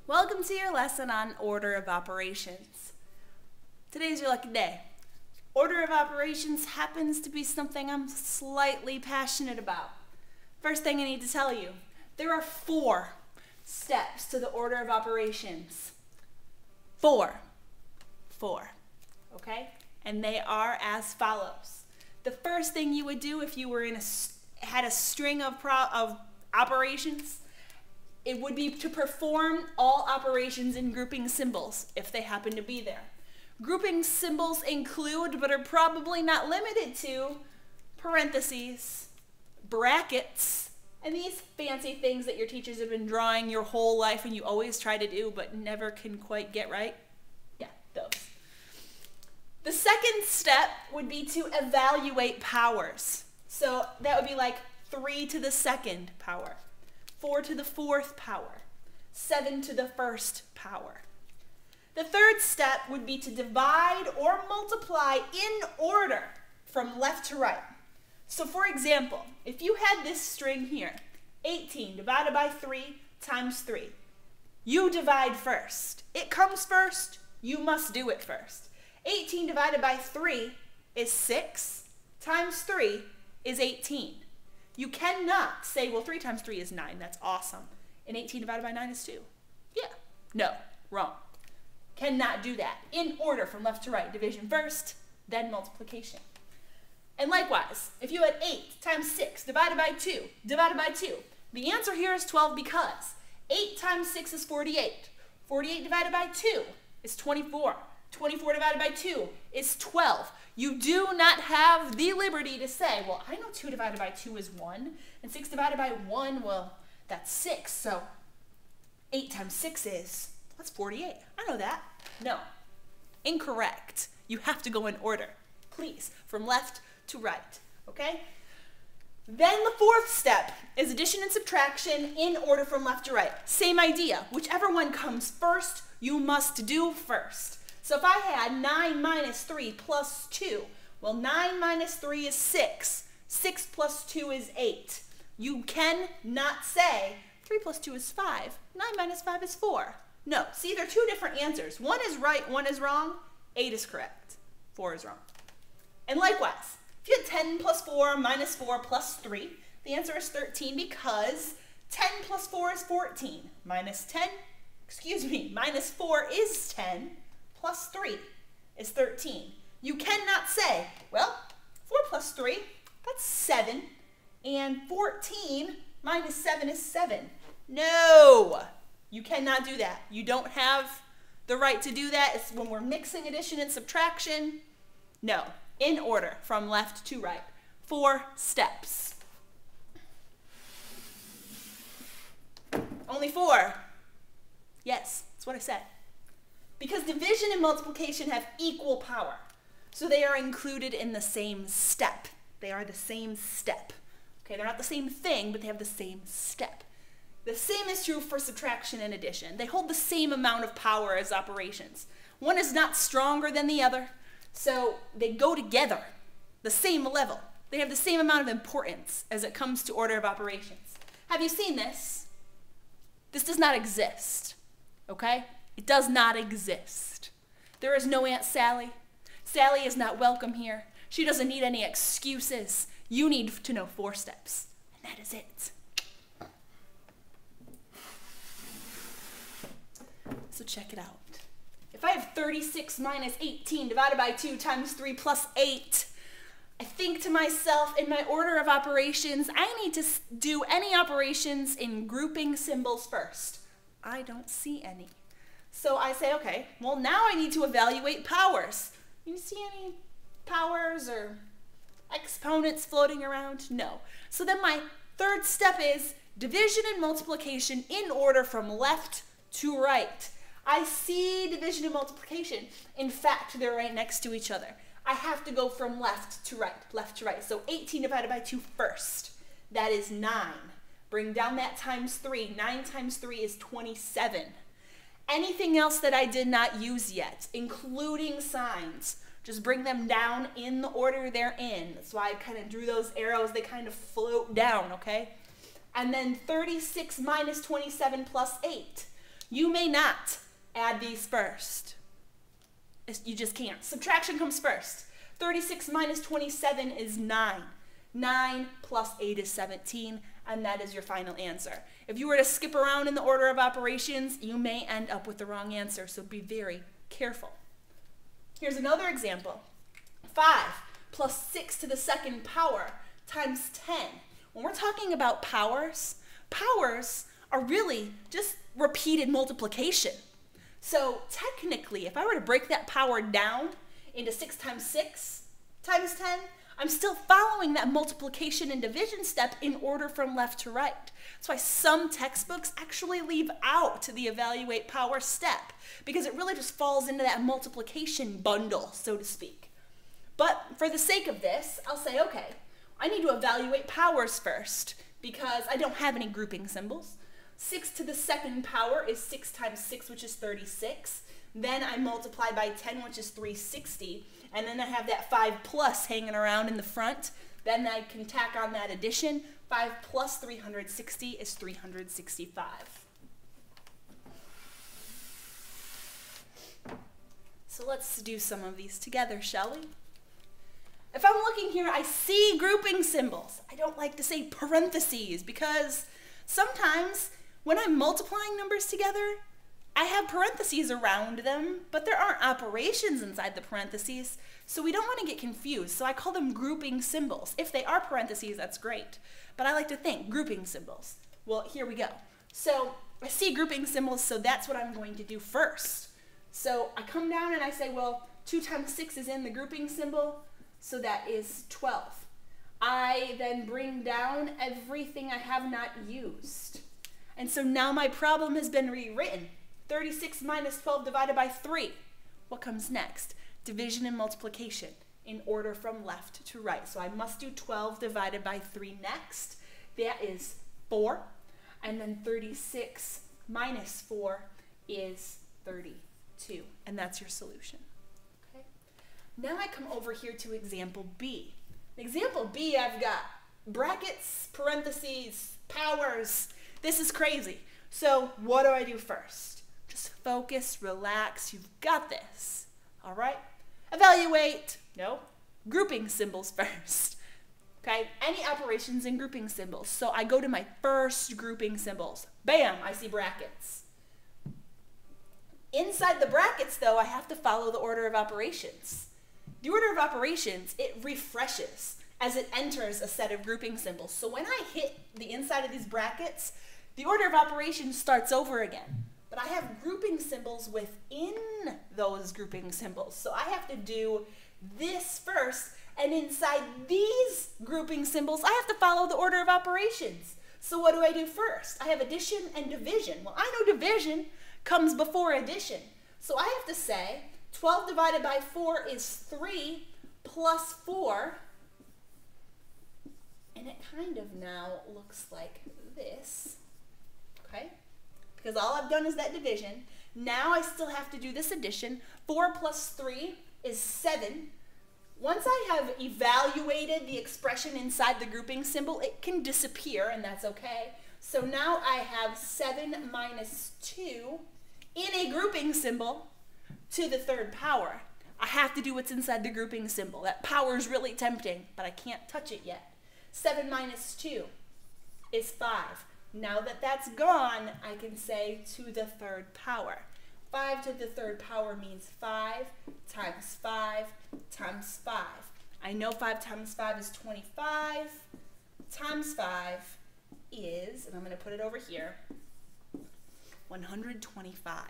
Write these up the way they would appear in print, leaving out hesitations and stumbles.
Welcome to your lesson on order of operations. Today's your lucky day. Order of operations happens to be something I'm slightly passionate about. First thing I need to tell you, there are 4 steps to the order of operations. 4, okay? And they are as follows. The first thing you would do if you were had a string of operations, it would be to perform all operations in grouping symbols, if they happen to be there. Grouping symbols include, but are probably not limited to, parentheses, brackets, and these fancy things that your teachers have been drawing your whole life and you always try to do but never can quite get right. Yeah, those. The second step would be to evaluate powers. So that would be like 3 to the 2nd power. 4 to the 4th power, 7 to the 1st power. The third step would be to divide or multiply in order from left to right. So for example, if you had this string here, 18 divided by 3 times 3, you divide first. It comes first, you must do it first. 18 divided by 3 is 6, times 3 is 18. You cannot say, well, 3 times 3 is 9. That's awesome. And 18 divided by 9 is 2. Yeah. No. Wrong. Cannot do that. In order from left to right. Division first, then multiplication. And likewise, if you had 8 times 6 divided by 2, the answer here is 12 because 8 times 6 is 48. 48 divided by 2 is 24. 24 divided by 2 is 12. You do not have the liberty to say, well, I know 2 divided by 2 is 1, and 6 divided by 1, well, that's 6. So 8 times 6 that's 48. I know that. No. Incorrect. You have to go in order. Please, from left to right. Okay? Then the 4th step is addition and subtraction in order from left to right. Same idea. Whichever one comes first, you must do first. So if I had 9 minus 3 plus 2, well, 9 minus 3 is 6. 6 plus 2 is 8. You cannot say 3 plus 2 is 5. 9 minus 5 is 4. No. See, there are 2 different answers. One is right, one is wrong. 8 is correct. 4 is wrong. And likewise, if you had 10 plus 4 minus 4 plus 3, the answer is 13 because 10 plus 4 is 14. Minus 4 is 10. Plus 3 is 13. You cannot say, well, 4 plus 3, that's 7, and 14 minus 7 is 7. No, you cannot do that. You don't have the right to do that. It's when we're mixing addition and subtraction. No, in order from left to right. 4 steps. Only 4. Yes, that's what I said. Because division and multiplication have equal power. So they are included in the same step. They are the same step. Okay, they're not the same thing, but they have the same step. The same is true for subtraction and addition. They hold the same amount of power as operations. One is not stronger than the other, so they go together, the same level. They have the same amount of importance as it comes to order of operations. Have you seen this? This does not exist, okay? It does not exist. There is no Aunt Sally. Sally is not welcome here. She doesn't need any excuses. You need to know 4 steps, and that is it. So check it out. If I have 36 minus 18 divided by 2 times 3 plus 8, I think to myself, in my order of operations, I need to do any operations in grouping symbols first. I don't see any. So I say, okay, well, now I need to evaluate powers. You see any powers or exponents floating around? No. So then my 3rd step is division and multiplication in order from left to right. I see division and multiplication. In fact, they're right next to each other. I have to go from left to right. So 18 divided by 2 first. That is 9. Bring down that times 3. 9 times 3 is 27. Anything else that I did not use yet, including signs, just bring them down in the order they're in. That's why I kind of drew those arrows. They kind of float down, okay? And then 36 minus 27 plus 8. You may not add these first. You just can't. Subtraction comes first. 36 minus 27 is 9. 9 plus 8 is 17, and that is your final answer. If you were to skip around in the order of operations, you may end up with the wrong answer, so be very careful. Here's another example. 5 plus 6 to the second power times 10. When we're talking about powers, powers are really just repeated multiplication. So technically, if I were to break that power down into 6 times 6 times 10, I'm still following that multiplication and division step in order from left to right. That's why some textbooks actually leave out the evaluate power step, because it really just falls into that multiplication bundle, so to speak. But for the sake of this, I'll say, okay, I need to evaluate powers first, because I don't have any grouping symbols. 6 to the second power is 6 times 6, which is 36. Then I multiply by 10, which is 360. And then I have that 5 plus hanging around in the front. Then I can tack on that addition. 5 plus 360 is 365. So let's do some of these together, shall we? If I'm looking here, I see grouping symbols. I don't like to say parentheses because sometimes when I'm multiplying numbers together, I have parentheses around them, but there aren't operations inside the parentheses, so we don't want to get confused. So I call them grouping symbols. If they are parentheses, that's great, but I like to think grouping symbols. Well, here we go. So I see grouping symbols, so that's what I'm going to do first. So I come down and I say, well, 2 times 6 is in the grouping symbol, so that is 12. I then bring down everything I have not used. And so now my problem has been rewritten. 36 minus 12 divided by 3. What comes next? Division and multiplication in order from left to right. So I must do 12 divided by 3 next. That is 4. And then 36 minus 4 is 32. And that's your solution. Okay. Now I come over here to example B. In example B, I've got brackets, parentheses, powers. This is crazy. So what do I do first? Just focus, relax, you've got this. All right? Evaluate. No. Grouping symbols first. Okay? Any operations in grouping symbols. So I go to my first grouping symbols. Bam, I see brackets. Inside the brackets, though, I have to follow the order of operations. The order of operations, it refreshes as it enters a set of grouping symbols. So when I hit the inside of these brackets, the order of operations starts over again. But I have grouping symbols within those grouping symbols. So I have to do this first, and inside these grouping symbols, I have to follow the order of operations. So what do I do first? I have addition and division. Well, I know division comes before addition. So I have to say 12 divided by 4 is 3 plus 4. And it kind of now looks like this. Okay? Because all I've done is that division. Now I still have to do this addition. 4 plus 3 is 7. Once I have evaluated the expression inside the grouping symbol, it can disappear, and that's okay. So now I have 7 minus 2 in a grouping symbol to the third power. I have to do what's inside the grouping symbol. That power is really tempting, but I can't touch it yet. 7 minus 2 is 5. Now that that's gone, I can say to the third power. 5 to the third power means 5 times 5 times 5. I know 5 times 5 is 25 times 5 is, and I'm going to put it over here, 125.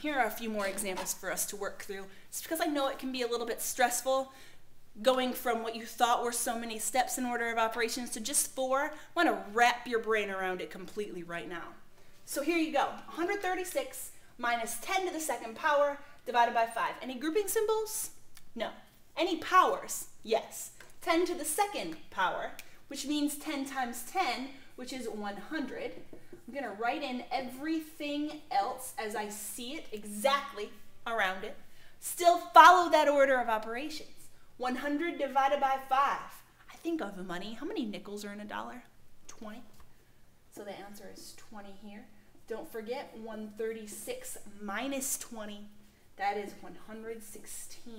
Here are a few more examples for us to work through. It's because I know it can be a little bit stressful going from what you thought were so many steps in order of operations to just 4. I want to wrap your brain around it completely right now. So here you go. 136 minus 10 to the second power divided by 5. Any grouping symbols? No. Any powers? Yes. 10 to the second power, which means 10 times 10, which is 100. I'm going to write in everything else as I see it exactly around it. Still follow that order of operations. 100 divided by 5. I think of money. How many nickels are in a dollar? 20. So the answer is 20 here. Don't forget 136 minus 20. That is 116.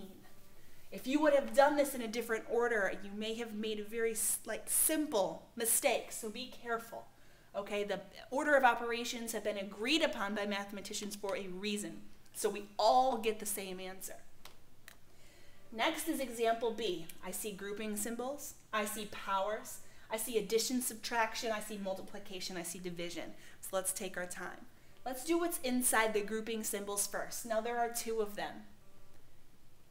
If you would have done this in a different order, you may have made a very simple mistake, so be careful. Okay, the order of operations have been agreed upon by mathematicians for a reason, so we all get the same answer. Next is example B. I see grouping symbols, I see powers, I see addition, subtraction, I see multiplication, I see division. So let's take our time. Let's do what's inside the grouping symbols first. Now there are 2 of them.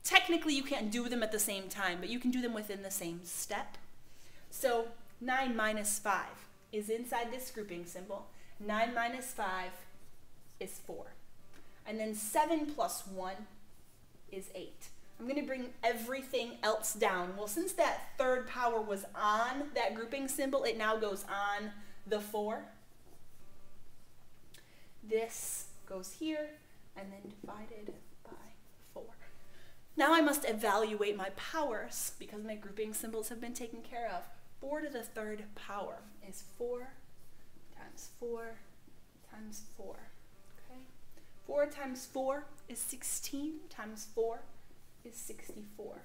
Technically you can't do them at the same time, but you can do them within the same step. So 9 minus 5 is inside this grouping symbol. 9 minus 5 is 4. And then 7 plus 1 is 8. I'm going to bring everything else down. Well, since that third power was on that grouping symbol, it now goes on the 4. This goes here and then divided by 4. Now I must evaluate my powers because my grouping symbols have been taken care of. 4 to the third power is 4 times 4 times 4. Okay? 4 times 4 is 16 times 4 is 64.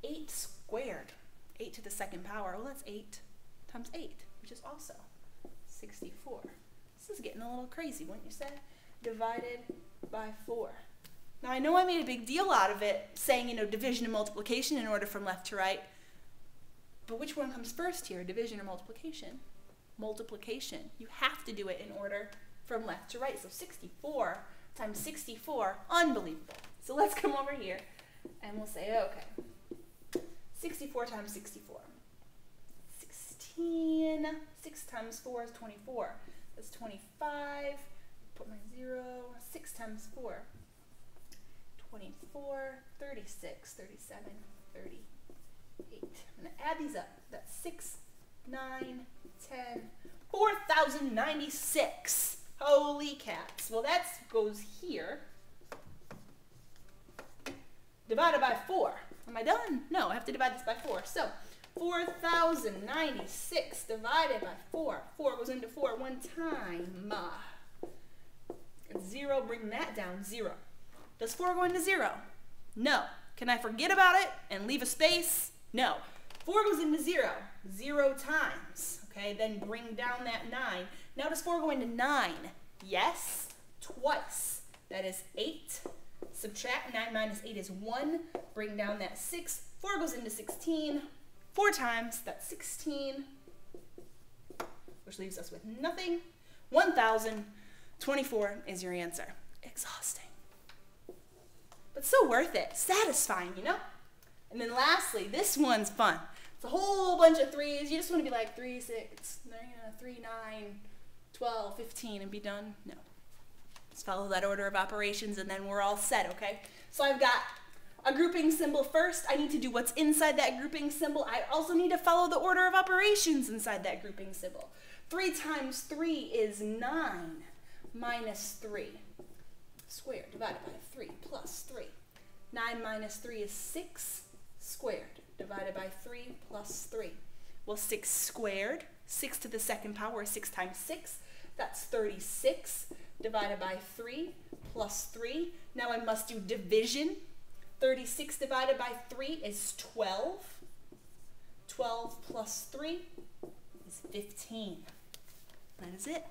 8 squared, 8 to the second power, well that's 8 times 8, which is also 64. This is getting a little crazy, wouldn't you say? Divided by 4. Now I know I made a big deal out of it, saying, division and multiplication in order from left to right, but which one comes first here, division or multiplication? Multiplication. You have to do it in order from left to right, so 64 times 64, unbelievable. So let's come over here and we'll say, okay, 64 times 64. 16, 6 times 4 is 24. That's 25, put my 0, 6 times 4. 24, 36, 37, 38. I'm going to add these up. That's 6, 9, 10, 4,096. Holy cats. Well, that goes here. Divided by 4. Am I done? No, I have to divide this by 4. So, 4,096 divided by 4. 4 goes into 4 one time. 0, bring that down, 0. Does 4 go into 0? No. Can I forget about it and leave a space? No. 4 goes into 0. 0 times. Okay, then bring down that 9. Now does 4 go into 9? Yes. Twice. That is 8. Subtract 9 minus 8 is 1. Bring down that 6. 4 goes into 16. 4 times. That's 16. Which leaves us with nothing. 1,024 is your answer. Exhausting. But so worth it. Satisfying, And then lastly, this one's fun. It's a whole bunch of 3s. You just want to be like 3, 6, 3, 9, 12, 15 and be done? No. Just follow that order of operations and then we're all set, okay? So I've got a grouping symbol first. I need to do what's inside that grouping symbol. I also need to follow the order of operations inside that grouping symbol. 3 times 3 is 9 minus 3 squared divided by 3 plus 3. 9 minus 3 is 6 squared divided by 3 plus 3. Well, 6 squared, 6 to the second power is 6 times 6. That's 36 divided by 3 plus 3. Now I must do division. 36 divided by 3 is 12. 12 plus 3 is 15. That is it.